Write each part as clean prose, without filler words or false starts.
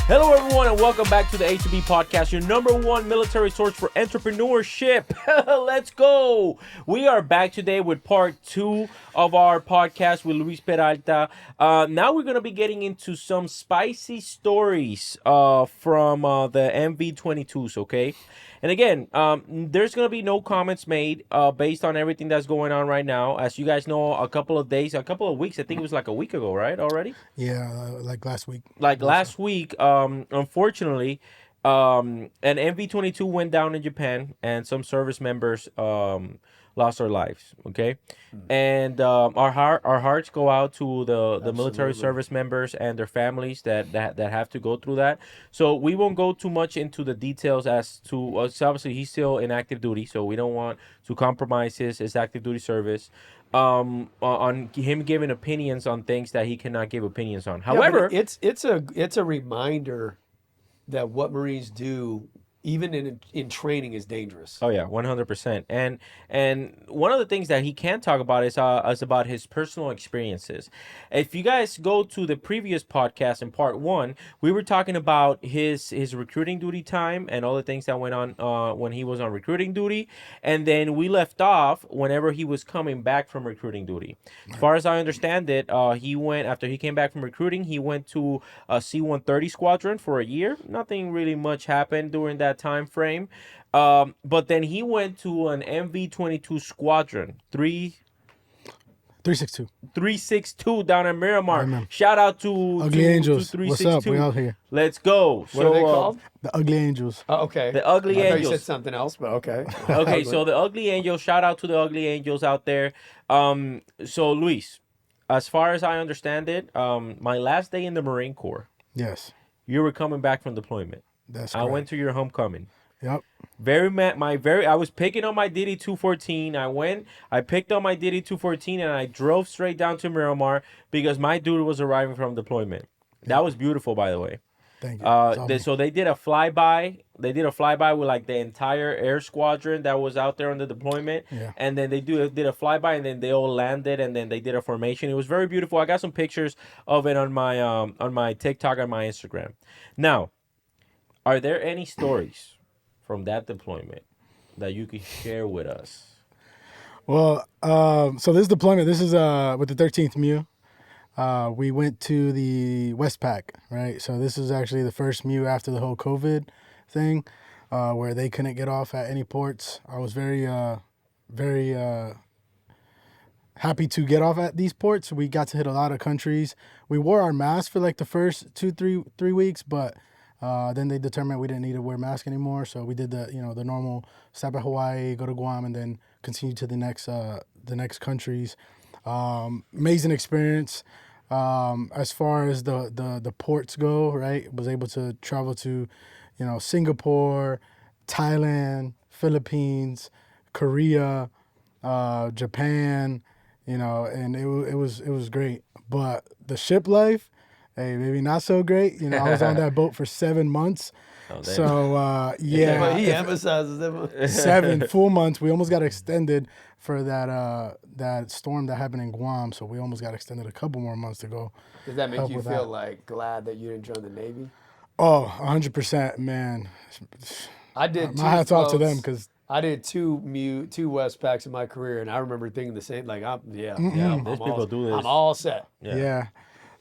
Hello, everyone, and welcome back to the A2B podcast, your number one military source for entrepreneurship. Let's go. We are back today with part 2 of our podcast with Luis Peralta. Now we're going to be getting into some spicy stories from the MV22s, okay? And again, there's going to be no comments made based on everything that's going on right now. As you guys know, a couple of weeks, I think it was like a week ago, right, already? Yeah, like last week. Last week, unfortunately, an MV22 went down in Japan, and some service members lost their lives. Okay, and our hearts go out to the military service members and their families that have to go through that. So we won't go too much into the details as to so obviously he's still in active duty, so we don't want to compromise his active duty service. On him giving opinions on things that he cannot give opinions on. However, it's a reminder that what Marines do, even in training, is dangerous. oh yeah, 100%. And one of the things that he can talk about is about his personal experiences. If you guys go to the previous podcast in part 1, we were talking about his recruiting duty time and all the things that went on when he was on recruiting duty, and then we left off whenever he was coming back from recruiting duty. As far as I understand it, he went after he came back from recruiting. He went to a C-130 squadron for a year. Nothing really much happened during that time frame, but then he went to an MV22 squadron 362 down in Miramar. Shout out to Ugly Angels. to What's up? We out here. Let's go. What are they called? The Ugly Angels. Oh, okay. The Ugly I thought Angels. you said something else, but okay. Okay, so the Ugly Angels. Shout out to the Ugly Angels out there. So Luis, as far as I understand it, my last day in the Marine Corps, Yes, you were coming back from deployment. that's I correct. went to your homecoming. Yep. I was picking on my DD 214. I picked on my DD 214 and I drove straight down to Miramar because my dude was arriving from deployment. That was beautiful, by the way. Thank you. So they did a flyby. They did a flyby with like the entire air squadron that was out there on the deployment. Yeah. And then they did a flyby, and then they all landed, and then they did a formation. It was very beautiful. I got some pictures of it on my TikTok and my Instagram. Now, are there any stories from that deployment that you could share with us? Well, so this deployment, this is with the 13th MU. We went to the Westpac, right? So this is actually the first MU after the whole COVID thing, where they couldn't get off at any ports. I was very happy to get off at these ports. We got to hit a lot of countries. We wore our masks for like the first 3 weeks, but then they determined we didn't need to wear masks anymore. So we did the normal stop at Hawaii, go to Guam, and then continue to the next countries. Amazing experience. As far as the ports go, right? Was able to travel to, Singapore, Thailand, Philippines, Korea, Japan, and it was great. But the ship life, hey, maybe not so great. I was on that boat for 7 months. Oh, damn. So yeah, But he emphasizes them. 7 full months. We almost got extended for that storm that happened in Guam. So we almost got extended a couple more months to go. Does that make help you with feel that. like glad that you didn't join the Navy? Oh, 100%, man. I did. My hats off to them floats. because I did two Westpacs in my career, and I remember thinking the same. Like, I'm These all- people do this. I'm all set. yeah.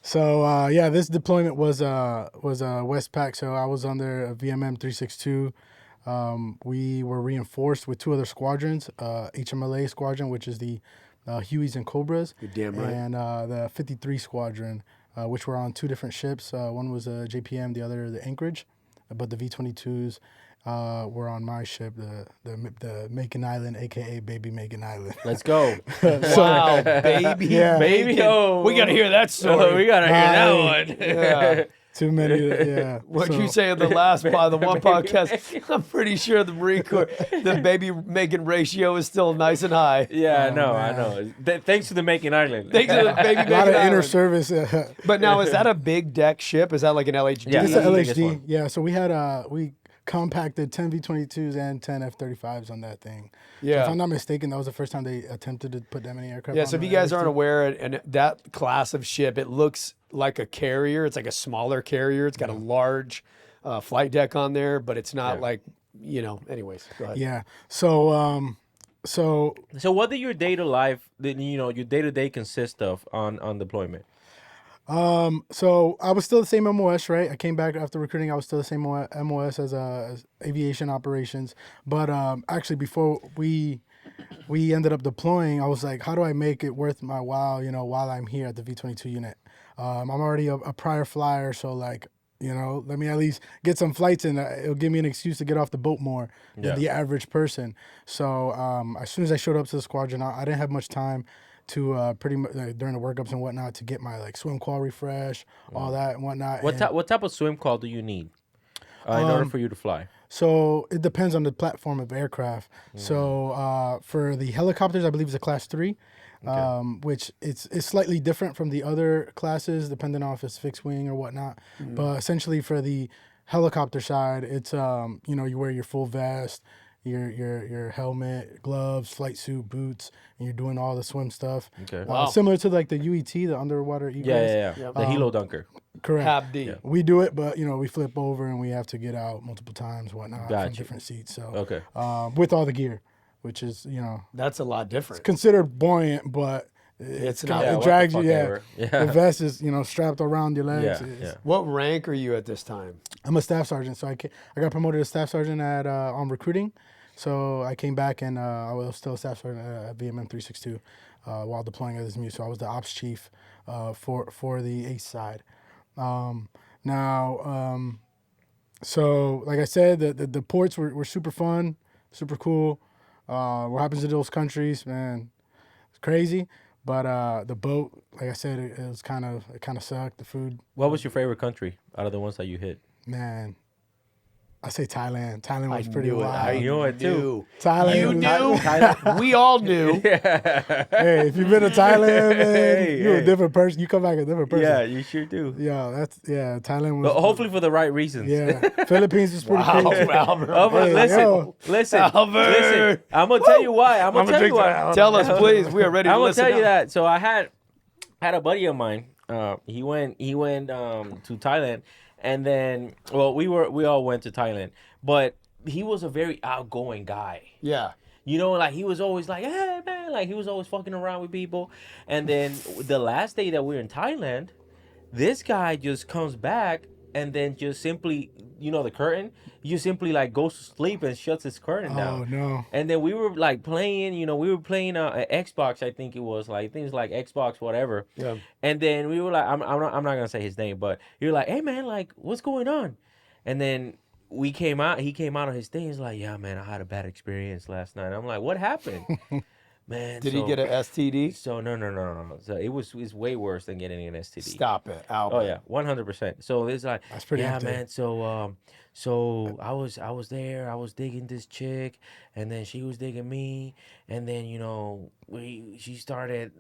So this deployment was Westpac. So I was under a VMM 362. We were reinforced with 2 other squadrons, HMLA squadron, which is the Hueys and Cobras, You're damn right. and the 53 squadron, which were on 2 different ships. One was a JPM, the other the Anchorage, but the V22s were on my ship, the Macon Island, aka Baby Macon Island. Let's go. Wow, baby. Yeah. Baby, oh. We got to hear that story. Oh, we got to hear that one. Yeah. Too many, yeah. What So- you say in the last the one podcast? I'm pretty sure the Marine Corps, the baby making ratio is still nice and high. Yeah, Oh, I know. Thanks to the Macon Island. Thanks to the baby A lot making of inter island. service. But now, is that a big deck ship? Is that like an LHD? Yeah. It's That's an the biggest LHD. one. Yeah, so we had we compacted 10 V22s and 10 F-35s on that thing. So Yeah. if I'm not mistaken, that was the first time they attempted to put that many aircraft. Yeah, on so if the you guys LHD. aren't aware, and that class of ship, it looks like a carrier. It's like a smaller carrier. It's got a large flight deck on there, but it's not like, anyways, go ahead. Yeah. So So what did your your day-to-day consist of on deployment? So I was still the same MOS, right? I came back after recruiting. I was still the same MOS as aviation operations. But actually, before we ended up deploying, I was like, how do I make it worth my while? While I'm here at the V22 unit, I'm already a prior flyer, so like, let me at least get some flights in. It'll give me an excuse to get off the boat more than the average person. So as soon as I showed up to the squadron, I didn't have much time to pretty much during the workups and whatnot to get my like swim qual refresh, all that and whatnot. What type of swim call do you need in order for you to fly? So it depends on the platform of aircraft. So for the helicopters, I believe it's a class 3, which it's slightly different from the other classes, depending on if it's fixed wing or whatnot. But essentially for the helicopter side, it's you wear your full vest, your helmet, gloves, flight suit, boots, and you're doing all the swim stuff. Okay. Similar to like the UET, the underwater egress. Yeah. The helo dunker. Correct. Hab D. Yeah. We do it, but we flip over and we have to get out multiple times, whatnot, Gotcha. from different seats. So Okay. with all the gear, which is That's a lot different. considered buoyant, but It's it not. what the drags you. fuck Yeah. ever. Yeah. The vest is strapped around your legs. Yeah. What rank are you at this time? I'm a staff sergeant, so I got promoted to staff sergeant at on recruiting. So I came back and I was still a staff sergeant at VMM 362 while deploying as SMU. So I was the ops chief for the ACE side. So like I said, the ports were super fun, super cool. What happens to those countries, man, it's crazy. But the boat, like I said, it kind of sucked. The food, What was your favorite country out of the ones that you hit? man. I say Thailand. Thailand was pretty wild. I knew it, too. Thailand. You was- knew. We all knew. Hey, if you've been to Thailand, man, you're a different person. You come back a different person. Yeah, you sure do. Thailand was. But hopefully for the right reasons. Yeah, Philippines was pretty crazy. Albert. Albert, Hey, listen, yo. listen. Albert. I'm gonna tell you why. I'm gonna tell you why. Tell us, please. We are ready to I'm gonna listen. tell you now. that. So I had a buddy of mine. He went to Thailand, and then we all went to Thailand, but he was a very outgoing guy. Yeah. Like he was always like, hey man, like he was always fucking around with people. And then the last day that we were in Thailand, this guy just comes back and then just simply, the curtain, he just simply like goes to sleep and shuts his curtain down. Oh no. And then we were like playing, we were playing an Xbox, I think it was like Xbox, whatever. Yeah. And then we were like, I'm not gonna say his name, but you're like, hey man, like what's going on? And then he came out of his thing. He's like, yeah, man, I had a bad experience last night. I'm like, what happened? Man, Did he get an STD? So no. So it's way worse than getting an STD. Stop it, Albert. Oh yeah, 100%. So it's like, That's pretty yeah, active. man. So I was there. I was digging this chick, and then she was digging me, and then she started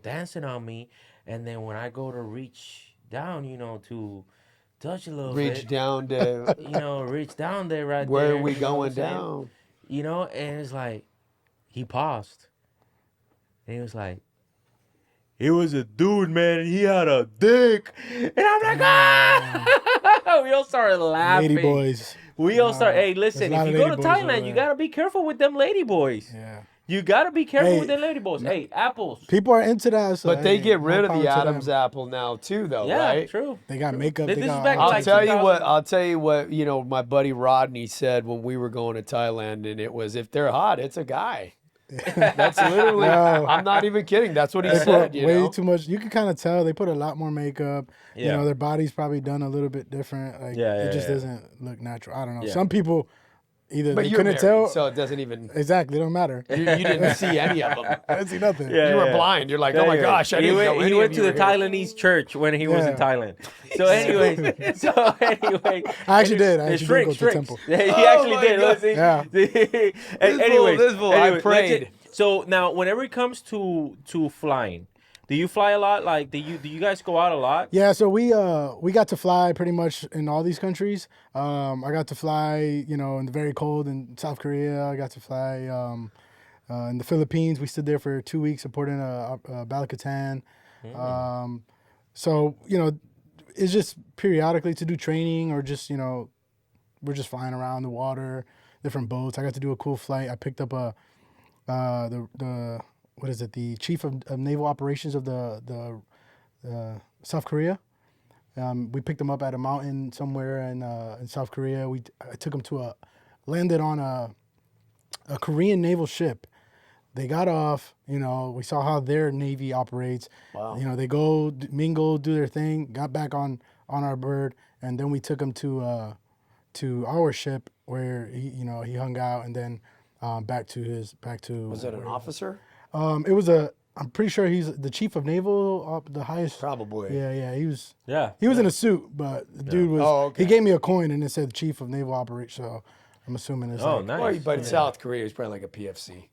dancing on me, and then when I go to reach down, to touch a little Reach bit, down to reach down there right where there. are we you know what going I'm saying? down? And it's like he paused, and he was like, "It was a dude, man, and he had a dick," and I'm like, ah! We all started laughing. Lady boys. We all started. Hey, listen, there's a lot if you of go to lady boys over Thailand, you there. gotta be careful with them lady boys. Yeah. You gotta be careful Hey, with them lady boys. Hey, apples. People are into that. So But they hey, get more rid of power the to them. Adam's apple now too, though, Yeah, right? true. They got makeup. This They is got back all like I'll types tell of- you 2000. what. I'll tell you what. My buddy Rodney said when we were going to Thailand, and it was, if they're hot, it's a guy. That's literally. No. I'm not even kidding. That's what he They said. put You way know. too much. You can kind of tell they put a lot more makeup. Yeah. Their body's probably done a little bit different. Like it just doesn't look natural. I don't know. Yeah. Some people either But they you're couldn't married, tell. so it doesn't even. Exactly, it don't matter. You didn't see any of them. I didn't see nothing. Yeah. You were blind. You're like, oh my gosh, I didn't know any He of went you to the were here. Thailandese church when he was in Yeah. Thailand. So anyway, I actually did. I It's actually did go to shrinks. temple. Yeah, he Oh actually my did. God. Let's see. Yeah. Anyways, this fool, I let's prayed. get- So now, whenever it comes to flying, do you fly a lot? Like, do you guys go out a lot? Yeah, so we got to fly pretty much in all these countries. I got to fly, in the very cold in South Korea. I got to fly in the Philippines. We stood there for 2 weeks supporting Balakatan. So, it's just periodically to do training or just, we're just flying around the water, different boats. I got to do a cool flight. I picked up the what is it? The chief of naval operations of the South Korea. We picked him up at a mountain somewhere in South Korea. I took him landed on a Korean naval ship. They got off, we saw how their Navy operates. Wow. They go mingle, do their thing, got back on our bird, and then we took him to our ship where he hung out, and then back to. Was it an officer? It was I'm pretty sure he's the chief of naval, the highest. Probably. Yeah, he was. Yeah. He was in a suit, but the dude was. Oh, okay. He gave me a coin and it said chief of naval operations. So I'm assuming it's Oh, like. nice. Well, but South Korea is probably like a PFC.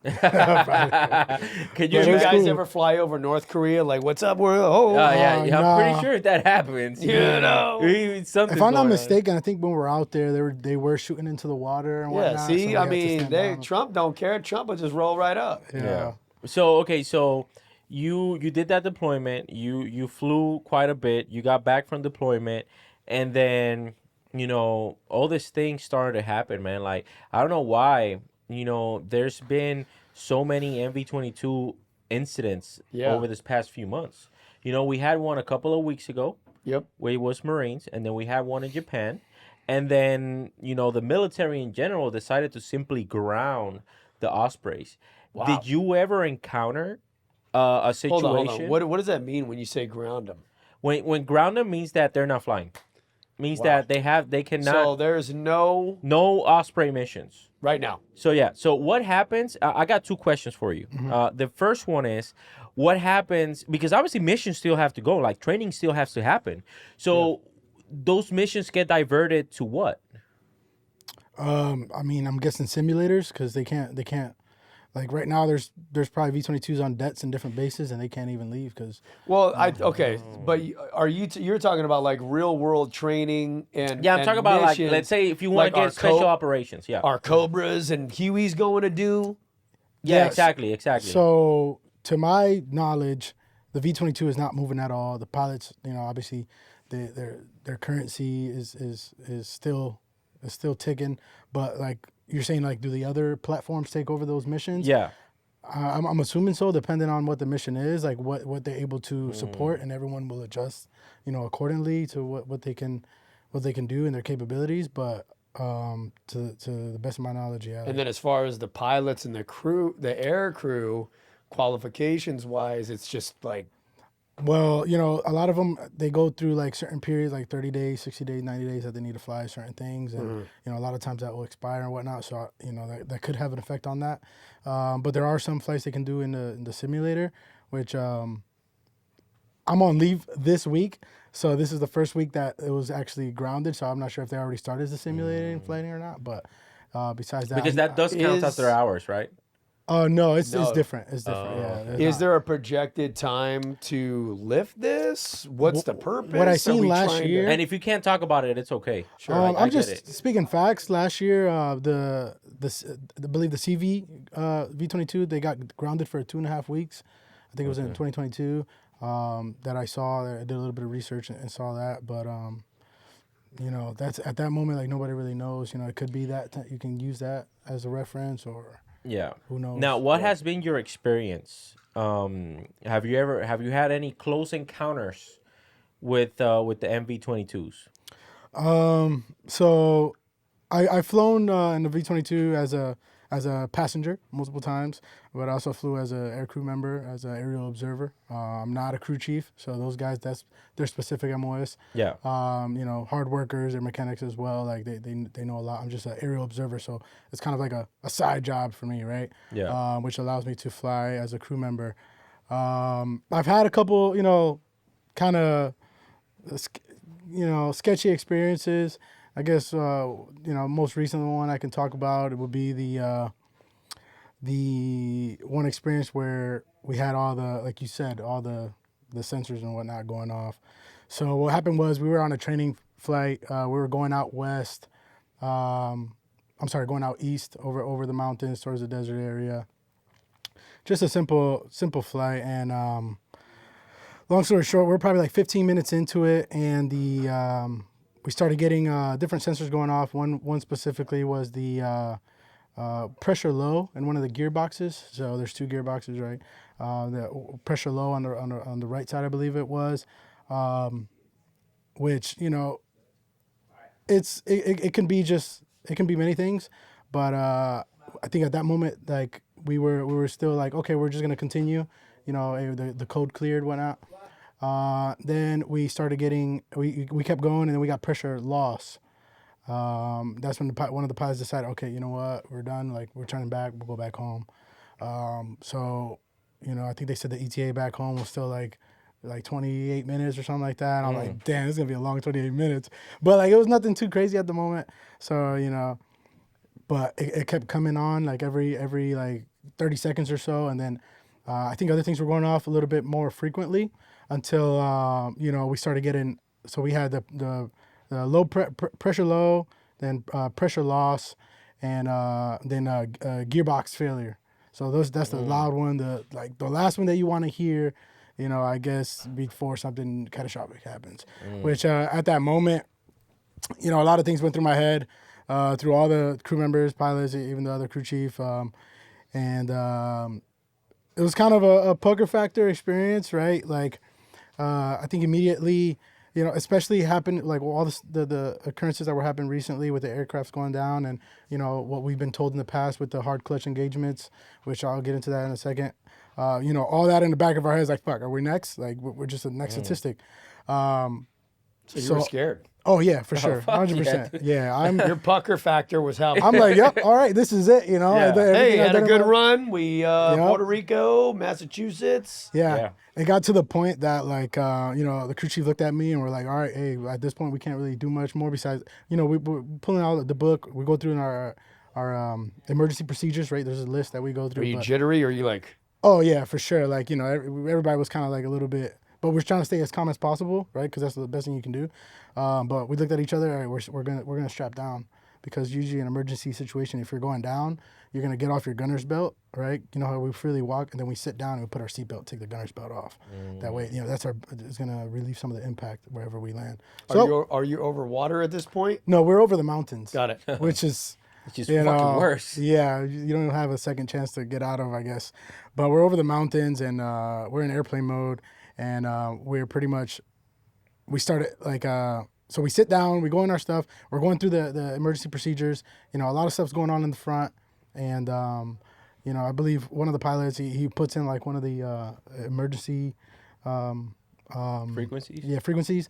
Could Did you you that's guys cool. ever fly over North Korea? Like, what's up, world? Oh, Yeah, I'm nah. pretty sure that happens. Something's If I'm not going on. mistaken, I think when we were out there, they were shooting into the water and yeah. whatnot. so See, we I had to mean, stand down. Trump don't care. Trump will just roll right up. Yeah. So okay, so you did that deployment. You flew quite a bit. You got back from deployment, and then all this thing started to happen, man. Like I don't know why. There's been so many MV22 incidents over this past few months. We had one a couple of weeks ago. Yep. Where it was Marines, and then we had one in Japan, and then the military in general decided to simply ground the Ospreys. Wow. Did you ever encounter a situation? Hold on. What does that mean when you say ground them? When ground them means that they're not flying. Means that they cannot. So there's no Osprey missions. right now. So yeah. So what happens? I got two questions for you. The first one is, what happens? Because obviously missions still have to go. Like training still has to happen. So those missions get diverted to what? I mean, I'm guessing simulators because they can't. Like right now, there's probably V22s on debts in different bases, and they can't even leave because. Well, okay, but are you're talking about like real world training and Yeah, I'm and talking about missions, like, let's say if you want like to our get special operations. Yeah. Our Cobras and Huey's going to do. Yeah, Yes. exactly. So, to my knowledge, the V22 is not moving at all. The pilots, obviously, their currency is still ticking. But like you're saying, like, do the other platforms take over those missions? Yeah. I'm assuming so, depending on what the mission is, like what they're able to support, and everyone will adjust, accordingly to what they can do and their capabilities. But to the best of my knowledge, yeah. And then as far as the pilots and the crew, the air crew, qualifications wise, it's just like Well, a lot of them, they go through like certain periods, like 30 days, 60 days, 90 days that they need to fly certain things. And, a lot of times that will expire and whatnot. So, that could have an effect on that. But there are some flights they can do in the simulator, which I'm on leave this week. So this is the first week that it was actually grounded. So I'm not sure if they already started the simulating flighting or not. But besides that. Because that does count as their hours, right? Oh, no, it's different. It's different, yeah. Is there a projected time to lift this? What's the purpose? What I Are seen we last trying to- year- And if you can't talk about it, it's okay. Sure. I I'm get just it. speaking facts. Last year, I believe the CV V22 they got grounded for 2.5 weeks. I think it was in 2022 that I saw. I did a little bit of research and saw that, but that's at that moment like nobody really knows. It could be that you can use that as a reference or. Yeah. Who knows? Now, what has been your experience? Have you had any close encounters with the MV22s? So I've flown in the V22 as a passenger multiple times, but I also flew as an aircrew member, as an aerial observer. I'm not a crew chief, so those guys, that's their specific MOS. Yeah. Hard workers, they're mechanics as well. Like they know a lot. I'm just an aerial observer, so it's kind of like a side job for me, right? Yeah. Which allows me to fly as a crew member. I've had a couple, kind of, sketchy experiences. I guess most recent one I can talk about it would be the one experience where we had all the, like you said, all the sensors and whatnot going off. So what happened was we were on a training flight. We were going out west. Going out east over the mountains towards the desert area. Just a simple flight, and long story short, we're probably like 15 minutes into it, and we started getting different sensors going off. One specifically was the pressure low in one of the gearboxes. So there's 2 gearboxes, right? The pressure low on the right side, I believe it was, which it can be many things, but I think at that moment, like we were still like, okay, we're just gonna continue. The code cleared, went out. Then we started getting we kept going, and then we got pressure loss. That's when one of the pilots decided, okay, you know what, we're done. Like we're turning back, we'll go back home. So I think they said the ETA back home was still like 28 minutes or something like that. And I'm like, damn, it's gonna be a long 28 minutes. But like it was nothing too crazy at the moment. So but it kept coming on like every like 30 seconds or so, and then I think other things were going off a little bit more frequently until we started getting. So we had the low pressure low, then pressure loss, and then gearbox failure. So that's the loud one, the last one that you want to hear, I guess before something catastrophic happens. Which at that moment, a lot of things went through my head, through all the crew members, pilots, even the other crew chief, and it was kind of a poker factor experience, right? Like I think immediately, especially happened like all the occurrences that were happening recently with the aircrafts going down, and what we've been told in the past with the hard clutch engagements, which I'll get into that in a second. All that in the back of our heads, like, fuck, are we next? Like we're just the next statistic. So you were scared. Oh yeah, for sure, fuck 100%. Yeah, Your pucker factor was how. I'm like, yep, all right, this is it. Yeah. Hey, had a good run. We Yep. Puerto Rico, Massachusetts. Yeah. It got to the point that like the crew chief looked at me and we're like, all right, hey, at this point we can't really do much more besides we're pulling out the book. We go through in our emergency procedures, right? There's a list that we go through. Are you jittery or are you like? Oh yeah, for sure. Like everybody was kind of like a little bit, but we're trying to stay as calm as possible, right? Because that's the best thing you can do. But we looked at each other. All right, we're gonna strap down, because usually in an emergency situation, if you're going down, you're gonna get off your gunner's belt, right? You know how we freely walk, and then we sit down and we put our seatbelt, take the gunner's belt off. That way, it's gonna relieve some of the impact wherever we land. So, Are you over water at this point? no, we're over the mountains. Got it. Which is fucking worse. Yeah, you don't have a second chance to get out of, I guess. But we're over the mountains, and we're in airplane mode, and we're pretty much, we started like, so we sit down, we go in our stuff, we're going through the emergency procedures, a lot of stuff's going on in the front, and I believe one of the pilots, he puts in like one of the emergency Frequencies? Yeah, frequencies.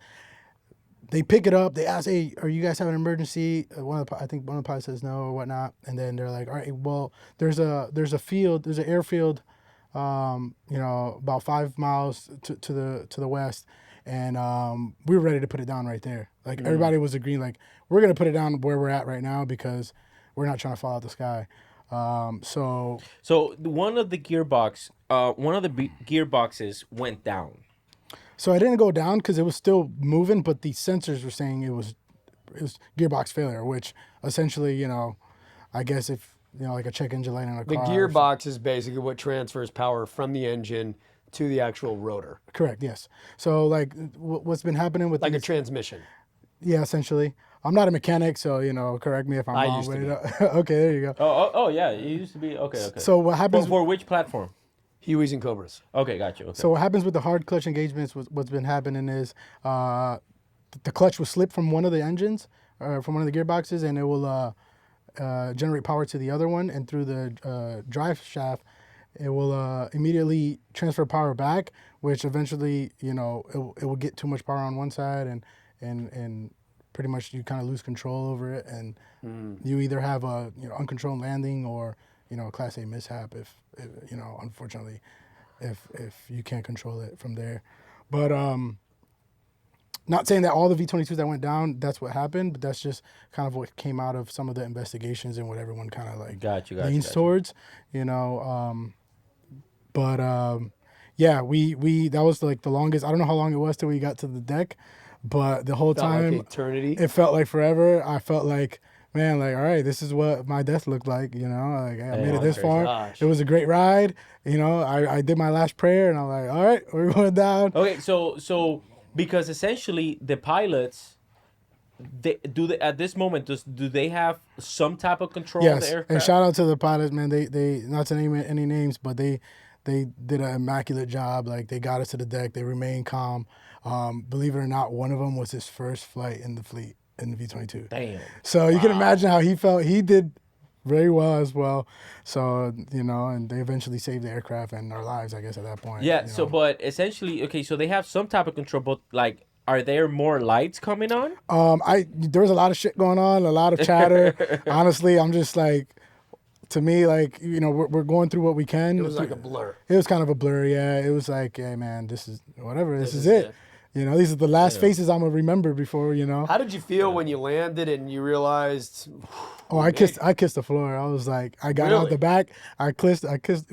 They pick it up. They ask, "Hey, are you guys having an emergency?" I think one of the pilots says no or whatnot, and then they're like, "All right, well, there's an airfield, about 5 miles to the west, and we were ready to put it down right there. Like everybody was agreeing, like we're gonna put it down where we're at right now because we're not trying to fall out the sky." So one of the gearboxes went down. So I didn't go down because it was still moving, but the sensors were saying it was gearbox failure, which essentially, I guess if, like a check engine light in a The car. gearbox is basically what transfers power from the engine to the actual rotor. Correct, yes. So like what's been happening with Like a transmission. Yeah, essentially. I'm not a mechanic, so, correct me if I'm wrong. I used to be. Okay, there you go. Oh, yeah, it used to be. Okay. So what happens... For which platform? Hueys and Cobras. Okay, gotcha. Okay. So what happens with the hard clutch engagements, what's been happening is the clutch will slip from one of the engines, from one of the gearboxes, and it will generate power to the other one, and through the drive shaft, it will immediately transfer power back, which eventually, it will get too much power on one side, and pretty much you kind of lose control over it, and you either have a uncontrolled landing or a Class A mishap if unfortunately, if you can't control it from there. But not saying that all the V22s that went down, that's what happened, but that's just kind of what came out of some of the investigations and what everyone kind of like leans towards, yeah, we that was like the longest. I don't know how long it was till we got to the deck, but the whole time, like eternity. It felt like forever. I felt like man, like, all right, this is what my death looked like. You know, like I made Yeah. it this Crazy. far. Gosh. It was a great ride. You know, I did my last prayer, and I'm like, all right, we're going down. Okay, so because essentially the pilots, they at this moment do they have some type of control of the Yes, and aircraft? shout out to the pilots, man. They not to name any names, but they did an immaculate job. Like they got us to the deck. They remained calm. Believe it or not, one of them was his first flight in the fleet in the V-22. Damn. So you can Wow. imagine how he felt. He did very well as well. So you know, and they eventually saved the aircraft and our lives, I guess, at that point. Yeah. you So, know. but essentially, okay. So they have some type of control, but like, are there more lights coming on? There was a lot of shit going on, a lot of chatter. Honestly, I'm just like, to me, like, you know, we're going through what we can. It was like a blur. It was kind of a blur, yeah. It was like, hey, man, this is whatever. This is is it. it. You know, these are the last Yeah. faces I'm gonna remember before. You know. How did you feel when you landed and you realized? Oh, I kissed the floor. I was like, I got out Really? the back. I kissed.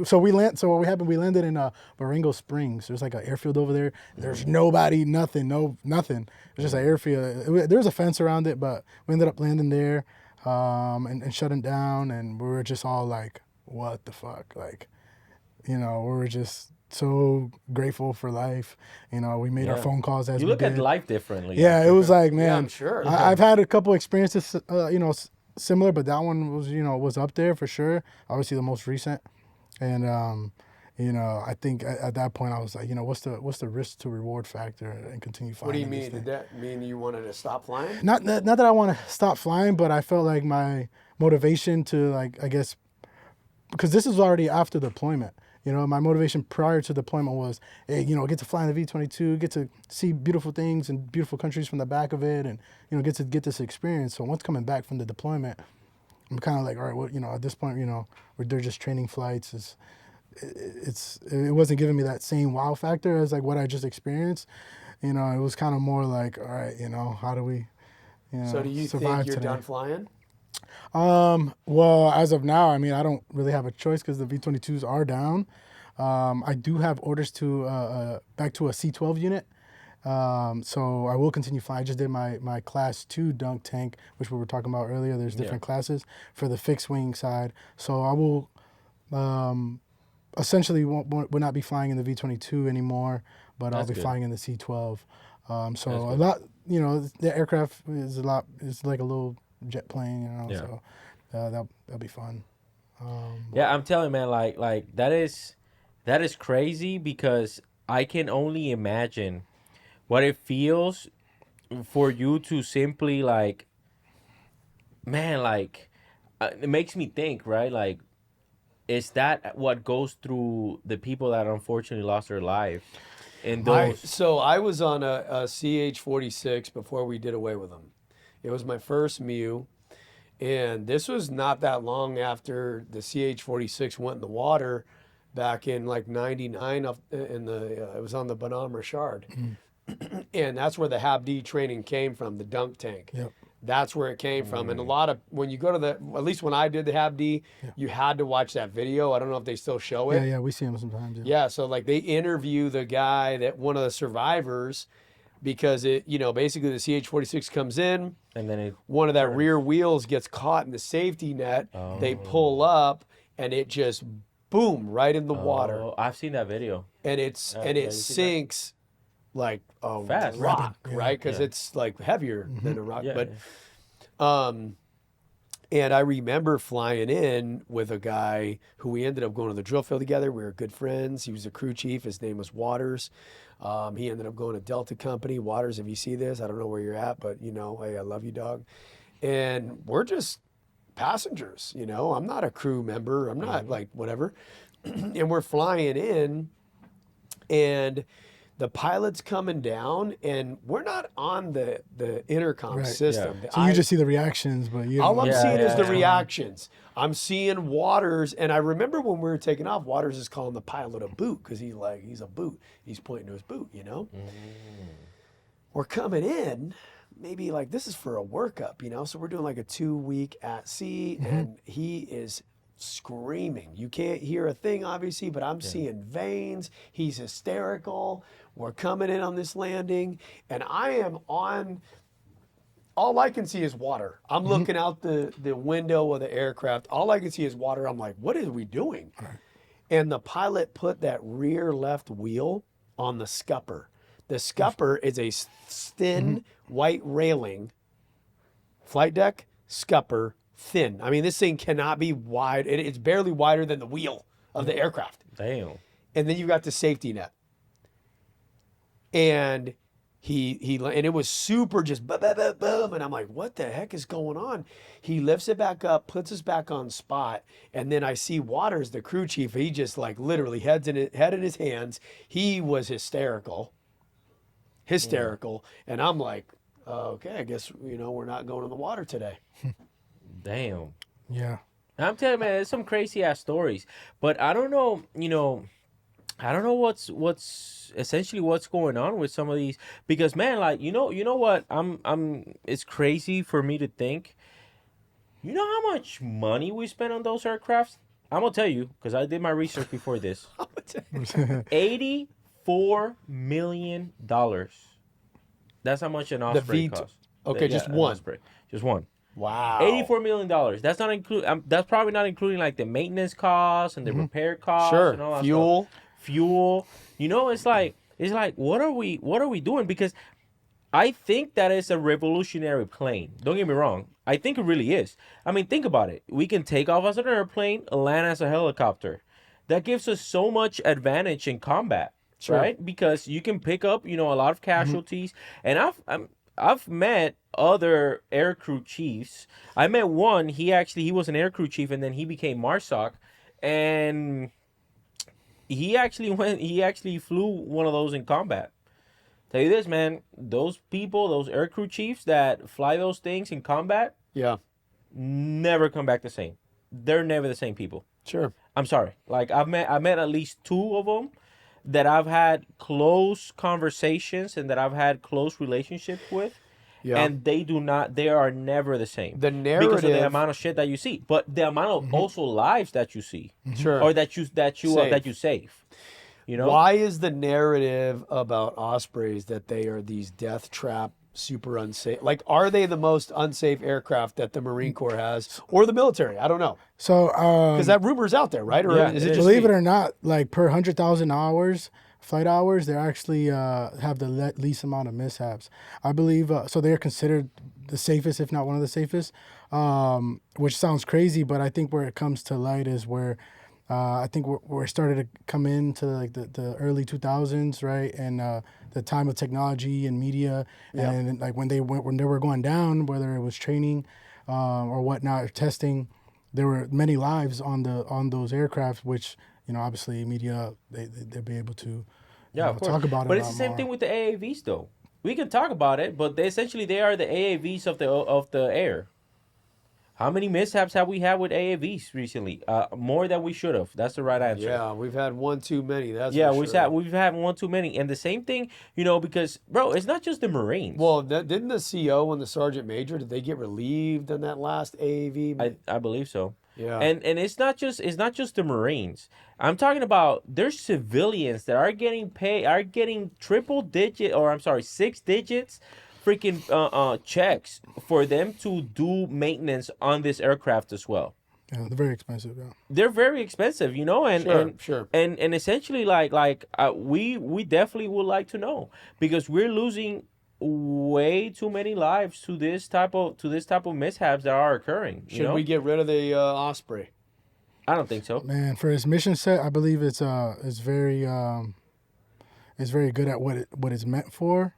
So what happened? We landed in Baringo Springs. There's like an airfield over there. There's nobody, nothing. It was just an airfield. There was a fence around it, but we ended up landing there, and shutting down. And we were just all like, what the fuck? Like, you know, we were just so grateful for life. You know, we made our Yeah. phone calls as You we look at did. life differently. Yeah, it was like, Yeah, man, I'm sure. I've had a couple experiences, you know, similar, but that one was, you know, was up there for sure. Obviously, the most recent, and you know, I think at that point I was like, you know, what's the risk to reward factor and continue What do you flying this mean? thing? Did that mean you wanted to stop flying? Not that I want to stop flying, but I felt like my motivation to, like, I guess, because this is already after deployment. You know, my motivation prior to deployment was, hey, you know, get to fly in the V-22, get to see beautiful things and beautiful countries from the back of it, and, you know, get this experience. So once coming back from the deployment, I'm kind of like, all right, well, you know, at this point, you know, they're just training flights. It wasn't giving me that same wow factor as like what I just experienced. You know, it was kind of more like, all right, you know, how do we, you know, So do you survive think you're today? done flying? Well, as of now, I mean, I don't really have a choice because the V-22s are down. I do have orders to back to a C-12 unit. So I will continue flying. I just did my class 2 dunk tank, which we were talking about earlier. There's different classes for the fixed wing side. So I will essentially will not be flying in the V-22 anymore, but I'll That's be good. flying in the C-12. So a good. lot, you know, the aircraft is it's like a little jet plane, you know, Yeah. so that'll be fun. Yeah, I'm telling you, man, like that is crazy because I can only imagine what it feels for you to simply like, man, like it makes me think, right? Like, is that what goes through the people that unfortunately lost their life in those? So I was on a CH46 before we did away with them. It was my first MEU, and this was not that long after the CH46 went in the water back in like '99. It was on the Bonhomme Richard, and that's where the HAB-D training came from, the dunk tank. Yep. That's where it came from. And a lot of, when you go to at least when I did the HAB-D, you had to watch that video. I don't know if they still show it. Yeah, we see them sometimes. Yeah. Yeah, so like they interview the guy one of the survivors, because it, you know, basically the CH46 comes in, And then it one of that rear wheels gets caught in the safety net. They pull up, and it just boom right in the water, Oh, I've seen that video. and yeah, it you see that? sinks like a Fast. rock, Rapid, yeah. right? Because Yeah. it's like heavier than a rock. Yeah, But yeah. and I remember flying in with a guy who we ended up going to the drill field together. We were good friends. He was a crew chief. His name was Waters. He ended up going to Delta Company. Waters, if you see this, I don't know where you're at, but you know, hey, I love you, dog. And we're just passengers, you know. I'm not a crew member. I'm not like whatever. And we're flying in, and the pilot's coming down, and we're not on the intercom Right. system. So you just see the reactions, but you All don't I'm know. seeing is the yeah. reactions. I'm seeing Waters, and I remember when we were taking off, Waters is calling the pilot a boot because he's a boot. He's pointing to his boot, you know? We're coming in, maybe like this is for a workup, you know? So we're doing like a 2-week at sea, and he is screaming. You can't hear a thing, obviously, but I'm seeing veins. He's hysterical. We're coming in on this landing, and I am on all I can see is water. I'm looking out the window of the aircraft. All I can see is water. I'm like, what are we doing? And the pilot put that rear left wheel on the scupper. The scupper is a thin white railing, flight deck, scupper, thin. I mean, this thing cannot be wide. It's barely wider than the wheel of the aircraft. Damn. And then you got the safety net. And and it was super just boom, boom, boom, boom. And I'm like, what the heck is going on? He lifts it back up, puts us back on spot. And then I see Waters, the crew chief. He just like literally head in his hands. He was hysterical. And I'm like, okay, I guess, we're not going in the water today. Damn. Yeah. I'm telling you, man, there's some crazy ass stories, but I don't know, I don't know what's essentially what's going on with some of these, because man, like, you know what, it's crazy for me to think, you know how much money we spent on those aircrafts? I'm gonna tell you, because I did my research before this. $84 million. That's how much an Osprey costs. Okay, just one. Osprey. Just one. Wow. $84 million. That's not include. That's probably not including like the maintenance costs and the repair costs. Sure. And all that Fuel. Stuff. Fuel. It's like what are we doing? Because I think that is a revolutionary plane. Don't get me wrong. I think it really is. I mean, think about it. We can take off as an airplane, land as a helicopter. That gives us so much advantage in combat, right? Because you can pick up, a lot of casualties. And I've met other aircrew chiefs. I met one. He was an aircrew chief, and then he became MARSOC, and he actually flew one of those in combat. Tell you this, man, those aircrew chiefs that fly those things in combat, never come back the same. They're never the same people. Sure. I'm sorry. Like I met at least two of them that I've had close conversations and that I've had close relationships with. Yeah. And they are never the same. The narrative, because of the amount of shit that you see, but the amount of also lives that you see, sure, or that you save. Why is the narrative about Ospreys that they are these death trap, super unsafe? Like, are they the most unsafe aircraft that the Marine Corps has, or the military? I don't know. So, because that rumor's out there, right? Or is it just believe it or not, like per 100,000 hours. Flight hours, they actually have the least amount of mishaps. I believe, so they're considered the safest, if not one of the safest, which sounds crazy, but I think where it comes to light is where I think we're started to come into like the early 2000s, right? And the time of technology and media, and like when they were going down, whether it was training or whatnot, or testing, there were many lives on those aircraft, which, obviously media, they'll be able to talk about it. But it's the same thing with the AAVs, though. We can talk about it, but they are the AAVs of the air. How many mishaps have we had with AAVs recently? More than we should have. That's the right answer. Yeah, we've had one too many. That's we've had one too many, and the same thing, because bro, it's not just the Marines. Well, didn't the CO and the Sergeant Major, did they get relieved in that last AAV? I believe so. Yeah. And it's not just the Marines. I'm talking about there's civilians that are getting six digits freaking checks for them to do maintenance on this aircraft as well. Yeah, they're very expensive. Yeah, they're very expensive, and sure. And essentially, we definitely would like to know, because we're losing way too many lives to this type of mishaps that are occurring. Should we get rid of the Osprey? I don't think so. Man, for its mission set, I believe it's very good at what it's meant for.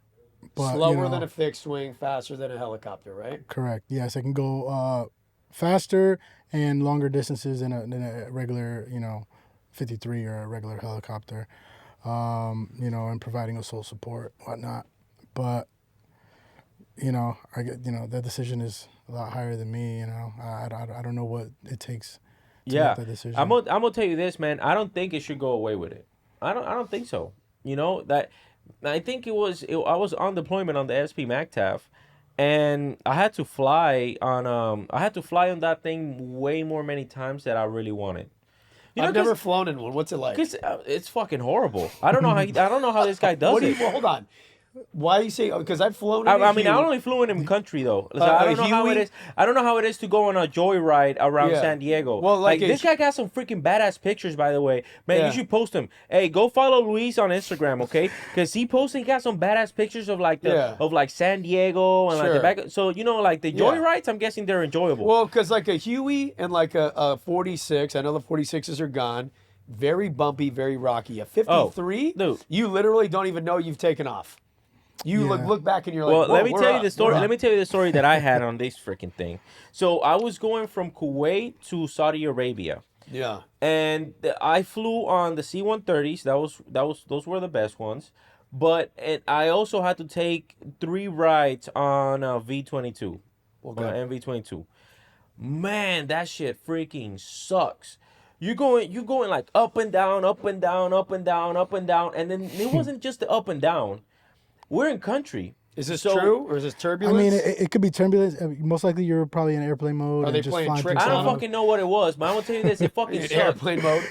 But, slower than a fixed wing, faster than a helicopter, right? Correct. Yes, it can go faster and longer distances than a regular, 53 or a regular helicopter, and providing assault support, whatnot. But, that decision is a lot higher than me. I don't know what it takes to make that decision. I'm gonna tell you this, man. I don't think it should go away with it. I don't think so. I think I was on deployment on the SP MACTAF, and I had to fly on that thing way many times than I really wanted. I've never flown in one. What's it like? It's fucking horrible. I don't know how this guy does it. Hold on. Why do you say? Because I've flown. I mean, I only flew in country though. So I don't know how it Huey? is. I don't know how it is to go on a joyride around Yeah. San Diego. Well, like like this guy got some freaking badass pictures, by the way. Man, Yeah. you should post them. Hey, go follow Luis on Instagram, okay? Because he got some badass pictures of like San Diego and like the back. So like the joyrides, I'm guessing they're enjoyable. Well, because like a Huey and like a 46, I know the 46s are gone. Very bumpy, very rocky. A 53, dude. you literally don't even know you've taken off. You look back and you're like, well, whoa, let me tell you the story. Let Let me tell you the story that I had on this freaking thing. So I was going from Kuwait to Saudi Arabia. Yeah. And I flew on the C-130s. Those were the best ones. But I also had to take 3 rides on a V22, on an MV-22. Man, that shit freaking sucks. You're going like up and down, up and down, up and down, up and down, and then it wasn't just the up and down. We're in country. Is this true or is this I turbulence? mean, it could be turbulence. Most likely, you're probably in airplane mode. Are they and just playing flying tricks through I on don't them? fucking know what it was, but I'm gonna tell you this: it fucking in sucked. airplane mode.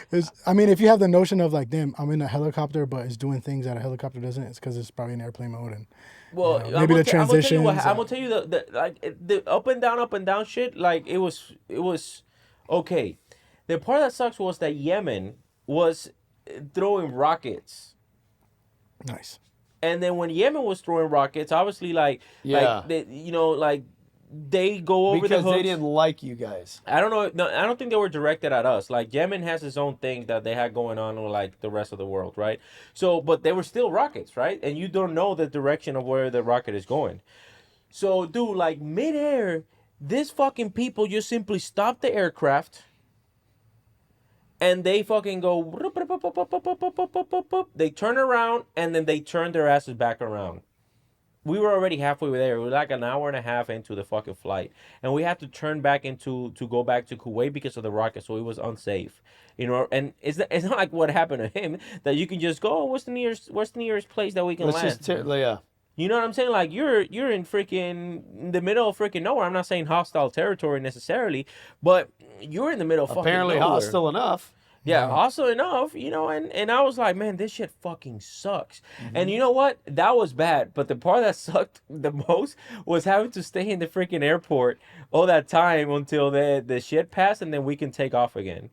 I mean, if you have the notion of like, damn, I'm in a helicopter, but it's doing things that a helicopter doesn't, it's because it's probably in airplane mode. And Well, maybe the transitions. I'm gonna tell you the up and down shit. Like it was okay. The part that sucks was that Yemen was throwing rockets. Nice. And then when Yemen was throwing rockets, obviously, they go over Because the hooks. they didn't like you guys. I don't know. No, I don't think they were directed at us. Like Yemen has its own thing that they had going on with like the rest of the world, right? So, but they were still rockets, right? And you don't know the direction of where the rocket is going. So, dude, like midair, this fucking people just simply stop the aircraft. And they fucking go, they turn around, and then they turn their asses back around. We were already halfway there. We were like an hour and a half into the fucking flight. And we had to turn back to go back to Kuwait because of the rocket, so it was unsafe. And it's not like what happened to him, that you can just go, what's the nearest place that we can land? You know what I'm saying? Like you're in freaking the middle of freaking nowhere. I'm not saying hostile territory necessarily, but you're in the middle of fucking Apparently nowhere. hostile enough. Yeah, hostile enough, and I was like, man, this shit fucking sucks. And you know what? That was bad. But the part that sucked the most was having to stay in the freaking airport all that time until the shit passed, and then we can take off again.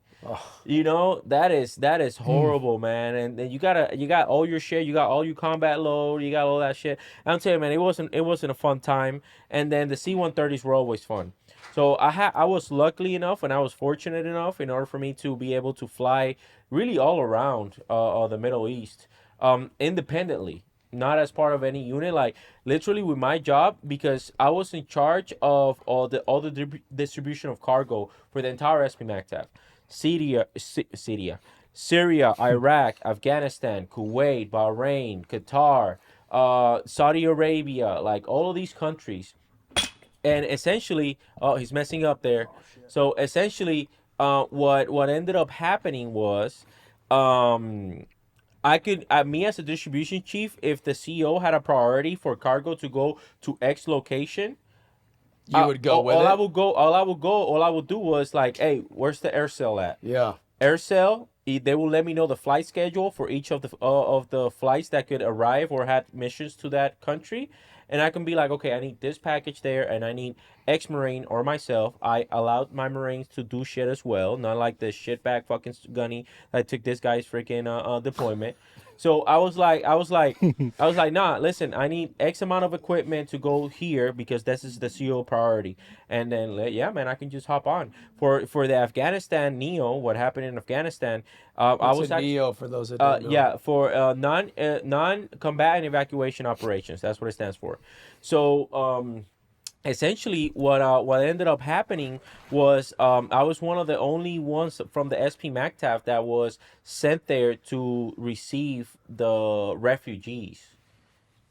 That is horrible, man. And then you got all your shit, you got all your combat load, you got all that shit. I'm telling you, man, it wasn't a fun time. And then the C-130s were always fun. So I was lucky enough and I was fortunate enough in order for me to be able to fly really all around the Middle East independently, not as part of any unit, like literally with my job, because I was in charge of all the distribution of cargo for the entire SP MACTAF. Syria, Iraq, Afghanistan, Kuwait, Bahrain, Qatar, Saudi Arabia, like all of these countries. And essentially, he's messing up there. So essentially, what ended up happening was, I could, me as a distribution chief, if the CEO had a priority for cargo to go to X location, you would go with it. All I would do was like, hey, where's the air cell at? Yeah. Air cell, they will let me know the flight schedule for each of the flights that could arrive or had missions to that country. And I can be like, okay, I need this package there, and I need X Marine or myself. I allowed my Marines to do shit as well, not like the shitbag fucking gunny that took this guy's freaking deployment. So I was like, nah, listen, I need X amount of equipment to go here because this is the CEO priority. And then, yeah, man, I can just hop on. For the Afghanistan NEO, what happened in Afghanistan, I was actually NEO for those that don't know. Yeah, for non-combatant evacuation operations. That's what it stands for. So, essentially, what ended up happening was I was one of the only ones from the SP MACTAF that was sent there to receive the refugees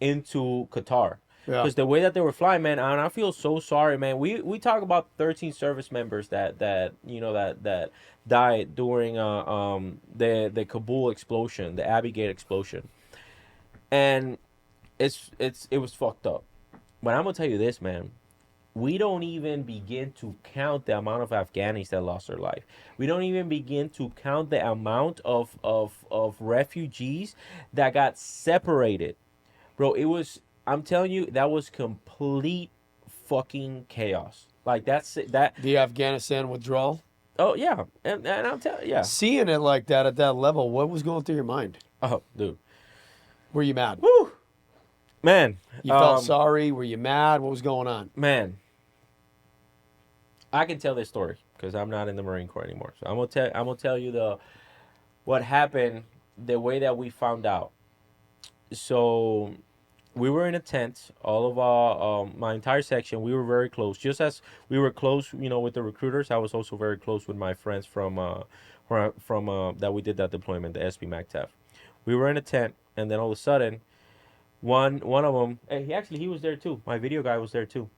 into Qatar. Because the way that they were flying, man, and I feel so sorry, man. We talk about 13 service members that died during the Kabul explosion, the Abbey Gate explosion, and it was fucked up. But I'm gonna tell you this, man. We don't even begin to count the amount of Afghanis that lost their life. We don't even begin to count the amount of refugees that got separated bro. It was. I'm telling you, that was complete fucking chaos. Like that's it. That. The Afghanistan withdrawal. Oh yeah, and I'm telling yeah. Seeing it like that at that level, what was going through your mind? Oh, dude. Were you mad? Woo, man. You felt sorry? Were you mad? What was going on? Man. I can tell this story because I'm not in the Marine Corps anymore. So I'm gonna tell you what happened, the way that we found out. So we were in a tent. All of our my entire section, we were very close. Just as we were close, with the recruiters, I was also very close with my friends from that we did that deployment, the SB MACTF. We were in a tent, and then all of a sudden, one of them, he was there too. My video guy was there too.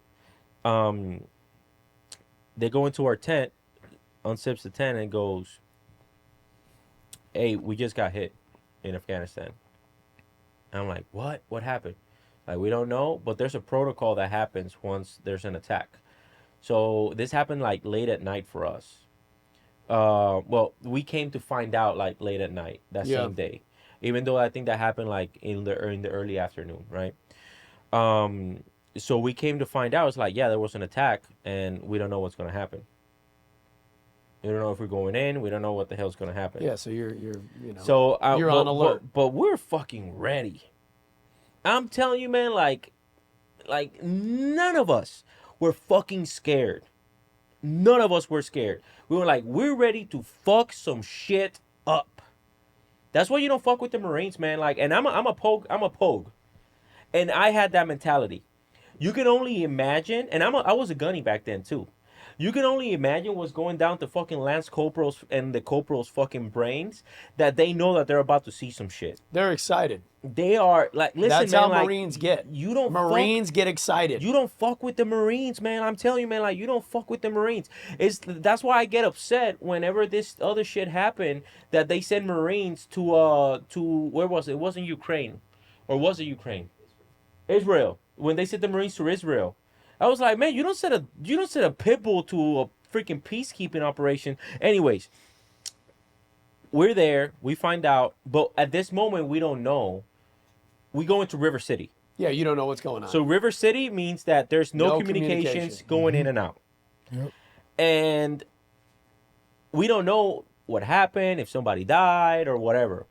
Um, they go into our tent, unzips the tent, and goes, "Hey, we just got hit in Afghanistan." And I'm like, "What? What happened?" Like, we don't know, but there's a protocol that happens once there's an attack. So this happened like late at night for us. Well, we came to find out like late at night that same day, even though I think that happened like in the early afternoon, right? So we came to find out, it's like, yeah, there was an attack, and we don't know what's gonna happen. We don't know if we're going in. We don't know what the hell's gonna happen. Yeah, so you're So you're on alert. But we're fucking ready. I'm telling you, man, like none of us were fucking scared. None of us were scared. We were like, we're ready to fuck some shit up. That's why you don't fuck with the Marines, man. Like, and I'm a pogue. And I had that mentality. You can only imagine, and I was a gunny back then too. You can only imagine what's going down to fucking Lance Corporals and the Corporals' fucking brains, that they know that they're about to see some shit. They're excited. They are like, listen, That's man, how like, Marines get. You don't Marines get excited. You don't fuck with the Marines, man. I'm telling you, man, like, you don't fuck with the Marines. That's why I get upset whenever this other shit happened, that they send Marines to where was it? It wasn't Ukraine. Or was it Ukraine? Israel. When they sent the Marines to Israel. I was like, man, you don't send a pit bull to a freaking peacekeeping operation. Anyways, we're there. We find out, but at this moment, we don't know. We go into River City. Yeah, you don't know what's going on. So River City means that there's no communications going in and out. Yep. And we don't know what happened, if somebody died or whatever.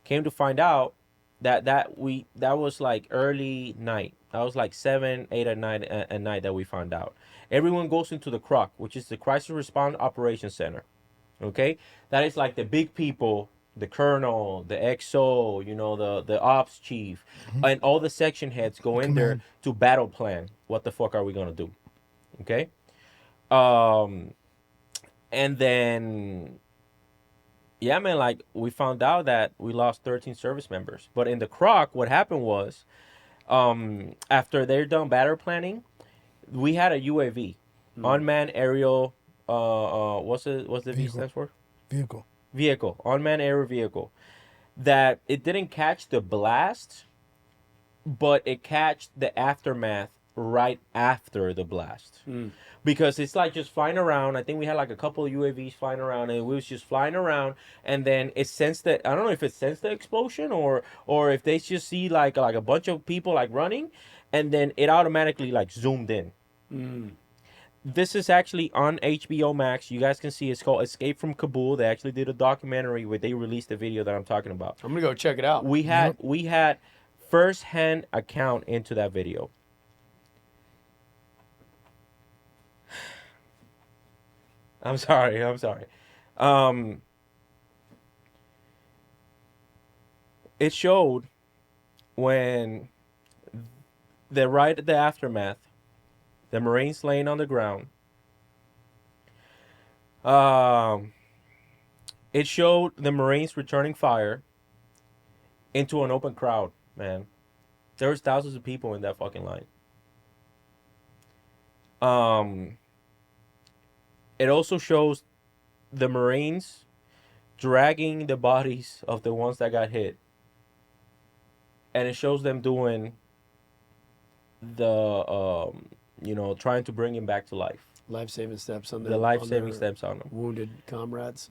Came to find out that was like early night. That was like 7, 8 at night that we found out. Everyone goes into the CROC, which is the Crisis Response Operations Center. Okay? That is like the big people, the colonel, the XO, the ops chief, and all the section heads go in there to battle plan. What the fuck are we gonna do? Okay? And then, yeah, man, like, we found out that we lost 13 service members. But in the CROC, what happened was, after they're done battle planning, we had a UAV, unmanned aerial. What's the V stands for? Vehicle, unmanned aerial vehicle. That it didn't catch the blast, but it catch the aftermath right after the blast. Because it's like just flying around. I think we had like a couple of UAVs flying around, and we was just flying around, and then it sensed that, I don't know if it sensed the explosion or if they just see like a bunch of people like running, and then it automatically like zoomed in. This is actually on HBO Max. You guys can see, it's called Escape from Kabul. They actually did a documentary where they released the video that I'm talking about. I'm gonna go check it out. We had first-hand account into that video. I'm sorry. It showed when right at the aftermath, the Marines laying on the ground. It showed the Marines returning fire into an open crowd, man. There was thousands of people in that fucking line. It also shows the Marines dragging the bodies of the ones that got hit. And it shows them doing the, trying to bring him back to life. Life-saving steps on the life-saving steps on them. Wounded comrades.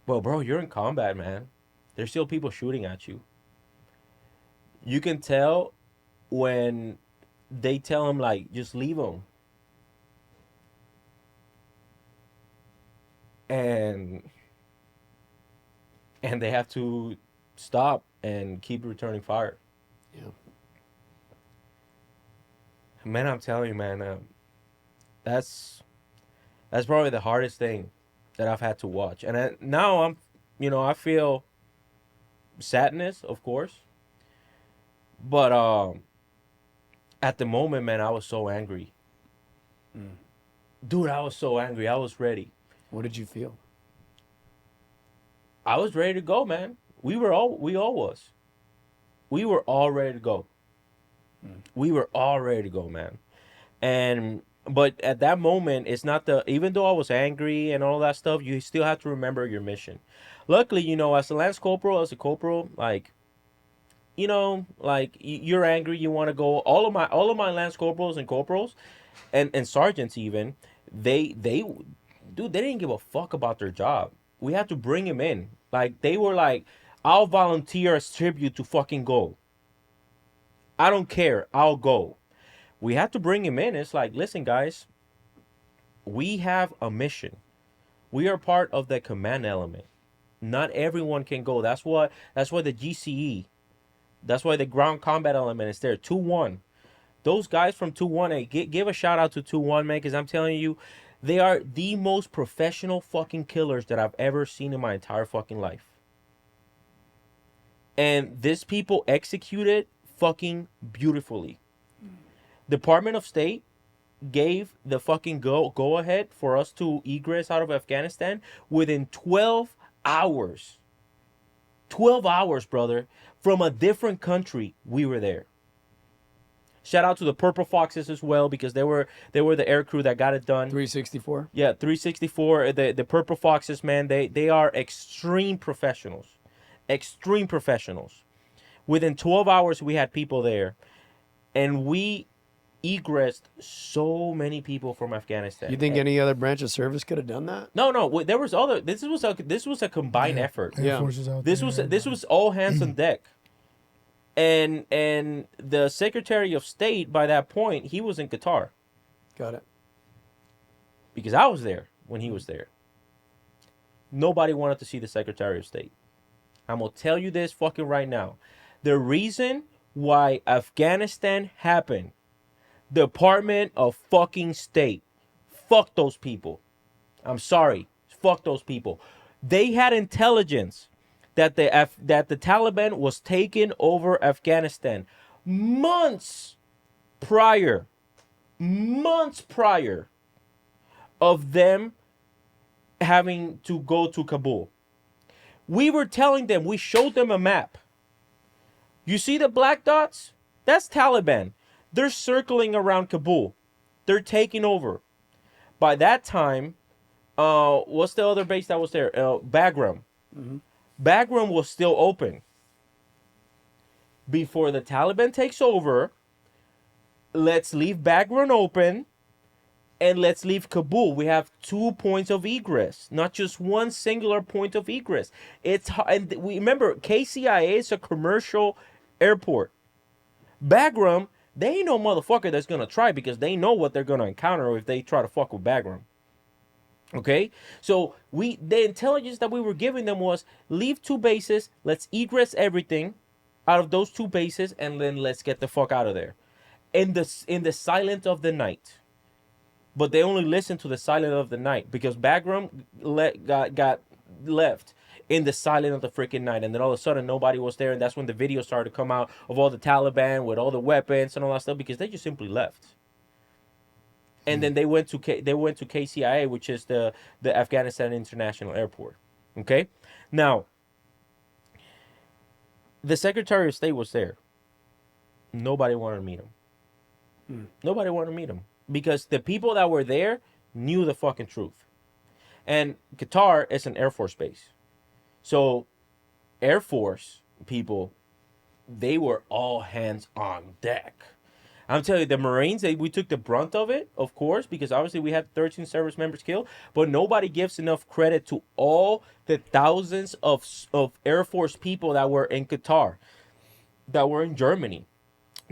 Well, bro, you're in combat, man. There's still people shooting at you. You can tell when they tell him like just leave him, and they have to stop and keep returning fire. Yeah. Man, I'm telling you, man, that's probably the hardest thing that I've had to watch. And now I feel sadness, of course, but at the moment, man, I was so angry, dude. I was so angry. I was ready. What did you feel? I was ready to go, man. We all was. We were all ready to go. We were all ready to go, man. And but at that moment, it's not even though I was angry and all that stuff, you still have to remember your mission. Luckily, as a lance corporal, as a corporal, like you're angry, you want to go. All of my lance corporals and corporals, and sergeants even, they dude, they didn't give a fuck about their job. We had to bring him in. Like they were like, I'll volunteer as tribute to fucking go. I don't care. I'll go. We had to bring him in. It's like, listen, guys, we have a mission. We are part of the command element. Not everyone can go. That's why the GCE, that's why the ground combat element is there. 2-1. Those guys from 2-1, hey, give a shout out to 2-1, man, because I'm telling you, they are the most professional fucking killers that I've ever seen in my entire fucking life. And these people executed fucking beautifully. Department of State gave the fucking go ahead for us to egress out of Afghanistan within 12 hours. 12 hours, brother. From a different country, we were there. Shout out to the Purple Foxes as well, because they were the air crew that got it done. 364. Yeah, 364. The Purple Foxes, man, they are extreme professionals. Extreme professionals. Within 12 hours, we had people there, and we egressed so many people from Afghanistan. You think any other branch of service could have done that? No. There was other. This was a combined effort. Air Yeah. Forces out This there, was all hands on deck. And the Secretary of State, by that point, he was in Qatar, Got it. because I was there when he was there. Nobody wanted to see the Secretary of State. I'm gonna tell you this fucking right now. The reason why Afghanistan happened, Department of fucking State, fuck those people. I'm sorry, fuck those people. They had intelligence that the Taliban was taking over Afghanistan months prior of them having to go to Kabul. We were telling them, we showed them a map. You see the black dots? That's Taliban. They're circling around Kabul. They're taking over. By that time, what's the other base that was there? Bagram. Mm-hmm. Bagram was still open. Before the Taliban takes over, let's leave Bagram open, and let's leave Kabul. We have 2 points of egress, not just one singular point of egress. And we remember KCIA is a commercial airport. Bagram, they ain't no motherfucker that's gonna try, because they know what they're gonna encounter if they try to fuck with Bagram. Okay, so the intelligence that we were giving them was, leave 2 bases, let's egress everything out of those 2 bases, and then let's get the fuck out of there. In the silence of the night. But they only listened to the silence of the night, because Bagram got left in the silence of the freaking night, and then all of a sudden nobody was there, and that's when the video started to come out of all the Taliban with all the weapons and all that stuff, because they just simply left. And then they went to KCIA, which is the Afghanistan International Airport. Okay, now the Secretary of State was there. Nobody wanted to meet him. Nobody wanted to meet him, because the people that were there knew the fucking truth. And Qatar is an Air Force base, so Air Force people, they were all hands on deck. I'm telling you, the Marines, we took the brunt of it, of course, because obviously we had 13 service members killed, but nobody gives enough credit to all the thousands of Air Force people that were in Qatar, that were in Germany,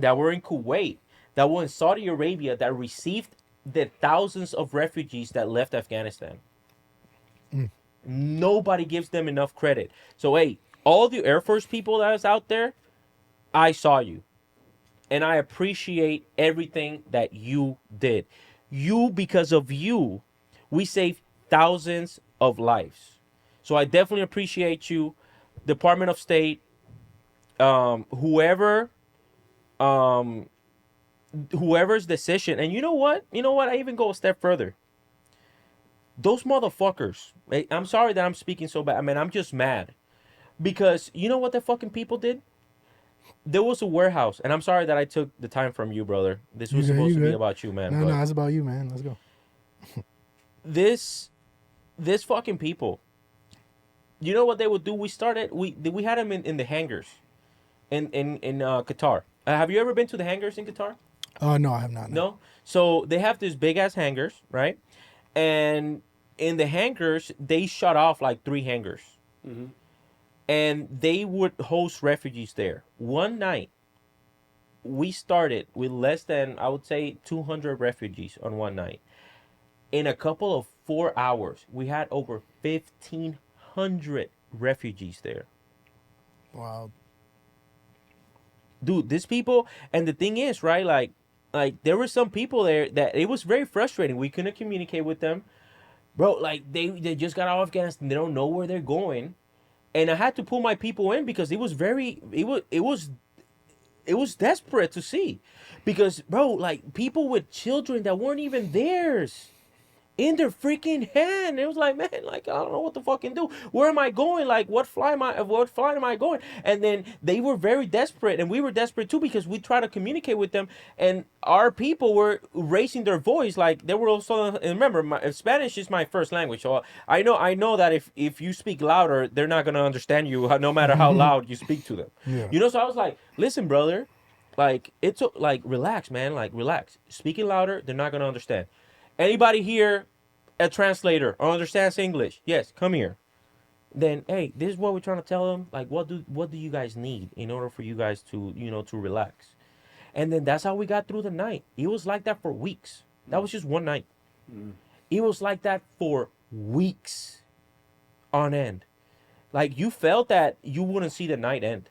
that were in Kuwait, that were in Saudi Arabia, that received the thousands of refugees that left Afghanistan. Nobody gives them enough credit. So, hey, all the Air Force people that is out there, I saw you. And I appreciate everything that you did. Because of you, we saved thousands of lives. So I definitely appreciate you, Department of State, whoever, um, whoever's decision. And you know what? I even go a step further. Those motherfuckers. I'm sorry that I'm speaking so bad. I mean, I'm just mad because you know what the fucking people did? There was a warehouse, and I'm sorry that I took the time from you, brother. This was supposed to be about you, man. No, But it's about you, man. Let's go. this fucking people. You know what they would do? We had them in the hangars, in Qatar. Have you ever been to the hangars in Qatar? No, I have not. No. So they have this big ass hangars, right? And in the hangars, they shut off like 3 hangars, and they would host refugees there. One night, we started with less than, I would say, 200 refugees on one night. In a couple of 4 hours, we had over 1,500 refugees there. Wow. Dude, these people, and the thing is, right, like there were some people there that it was very frustrating. We couldn't communicate with them. Bro, like they just got out of Afghanistan. They don't know where they're going. And I had to pull my people in because it was desperate to see. Because, bro, like people with children that weren't even theirs in their freaking hand. It was like, man, like I don't know what to fucking do. Where am I going? Like what flight am I going? And then they were very desperate, and we were desperate too because we tried to communicate with them, and our people were raising their voice. Like they were also, and remember, Spanish is my first language, so I know that if you speak louder, they're not gonna understand you, no matter how loud you speak to them. Yeah. So I was like, listen, brother, like like relax, man, like relax. Speaking louder, they're not gonna understand. Anybody here a translator or understands English? Yes, come here. Then, hey, this is what we're trying to tell them. Like, what do you guys need in order for you guys to, to relax? And then that's how we got through the night. It was like that for weeks. That was just one night. It was like that for weeks on end. Like, you felt that you wouldn't see the night end.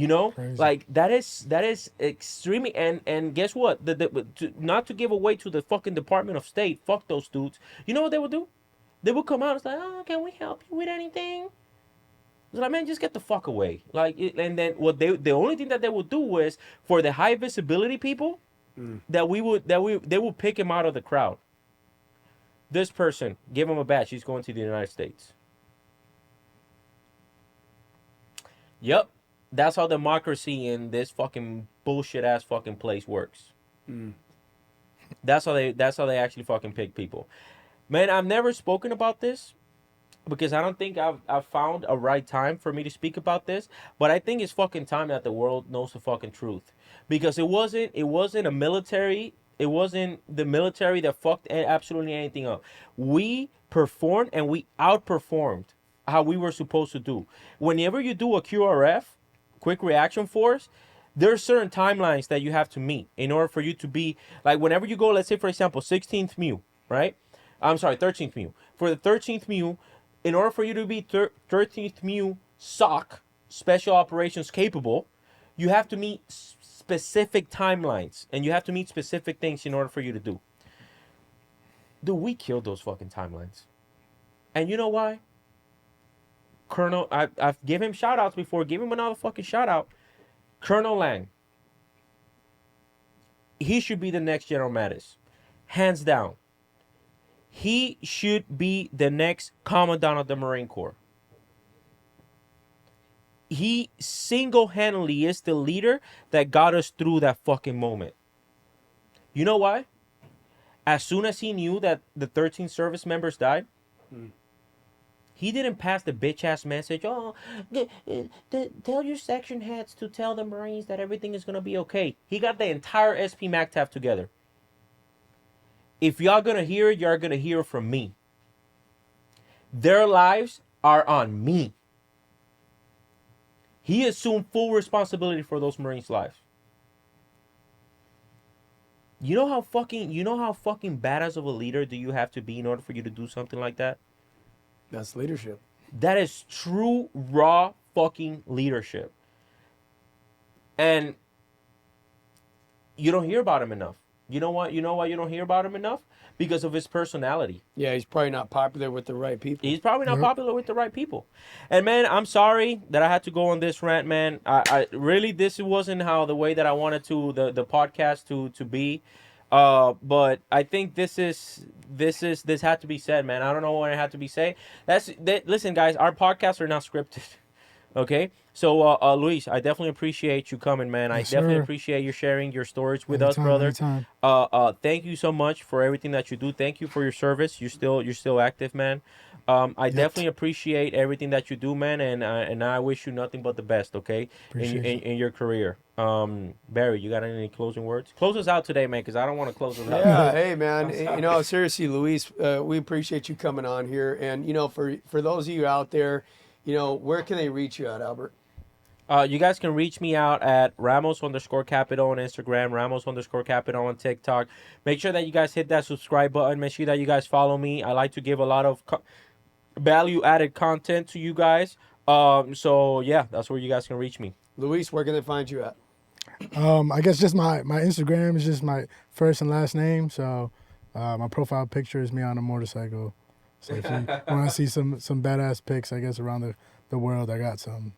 Crazy. Like that is extremely, and guess what? Not to give away to the fucking Department of State, fuck those dudes. You know what they would do? They would come out and it's like, oh, can we help you with anything? It's like, man, just get the fuck away. And then the only thing that they would do was for the high visibility people they would pick him out of the crowd. This person, give him a badge. He's going to the United States. Yep. That's how democracy in this fucking bullshit ass fucking place works. That's how they actually fucking pick people. Man, I've never spoken about this because I don't think I've found a right time for me to speak about this. But I think it's fucking time that the world knows the fucking truth. Because it wasn't a military. It wasn't the military that fucked absolutely anything up. We performed and we outperformed how we were supposed to do. Whenever you do a QRF, quick reaction force, there are certain timelines that you have to meet in order for you to be, like, whenever you go, let's say for example 16th MEU, right? I'm sorry, 13th MEU. For the 13th MEU, in order for you to be 13th MEU SOC, special operations capable, you have to meet specific timelines and you have to meet specific things in order for you to do. Dude, we killed those fucking timelines. And you know why? Colonel, I've given him shout outs before. Give him another fucking shout out. Colonel Lang. He should be the next General Mattis. Hands down. He should be the next Commandant of the Marine Corps. He single-handedly is the leader that got us through that fucking moment. You know why? As soon as he knew that the 13 service members died, he didn't pass the bitch-ass message, oh, tell your section heads to tell the Marines that everything is going to be okay. He got the entire SP MACTAF together. If y'all going to hear it, y'all going to hear it from me. Their lives are on me. He assumed full responsibility for those Marines' lives. You know how fucking badass of a leader do you have to be in order for you to do something like that? That's leadership. That is true raw fucking leadership. And you don't hear about him enough. You know what? You know why you don't hear about him enough? Because of his personality. Yeah, he's probably not popular with the right people. He's probably not popular with the right people. And man, I'm sorry that I had to go on this rant, man. I really, this wasn't how the way that I wanted the podcast to be. But I think this had to be said, man. I don't know when it had to be said. Listen, guys, our podcasts are not scripted. Okay, so Luis, I definitely appreciate you coming, man. I definitely appreciate you sharing your stories with us, brother. Anytime. Thank you so much for everything that you do. Thank you for your service. You're still active, man. I definitely appreciate everything that you do, man, and I wish you nothing but the best. Okay, in your career. Barry, you got any closing words? Close us out today, man, because I don't want to close us out. Yeah, hey man, you know, seriously, Luis, we appreciate you coming on here, and you know, for those of you out there, you know, where can they reach you at, Albert? You guys can reach me out at Ramos_Capital on Instagram, Ramos_Capital on TikTok. Make sure that you guys hit that subscribe button. Make sure that you guys follow me. I like to give a lot of value-added content to you guys. So yeah, that's where you guys can reach me. Luis, where can they find you at? I guess just my Instagram is just my first and last name. So my profile picture is me on a motorcycle. So if you want to see some badass pics, I guess, around the world, I got some.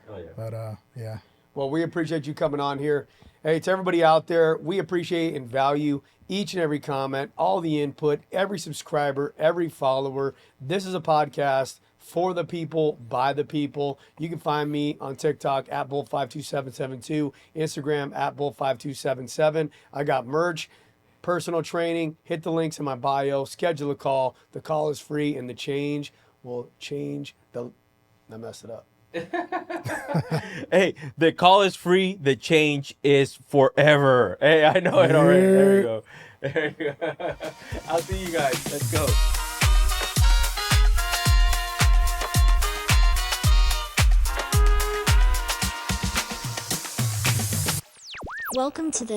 Oh, yeah. But yeah. Well, we appreciate you coming on here. Hey, to everybody out there, we appreciate and value each and every comment, all the input, every subscriber, every follower. This is a podcast for the people, by the people. You can find me on TikTok at Bull52772, Instagram at Bull5277. I got merch, personal training. Hit the links in my bio. Schedule a call. The call is free, and the change will change the... I messed it up. Hey, the call is free. The change is forever. Hey, I know it already. There you go. There you go. I'll see you guys. Let's go. Welcome to the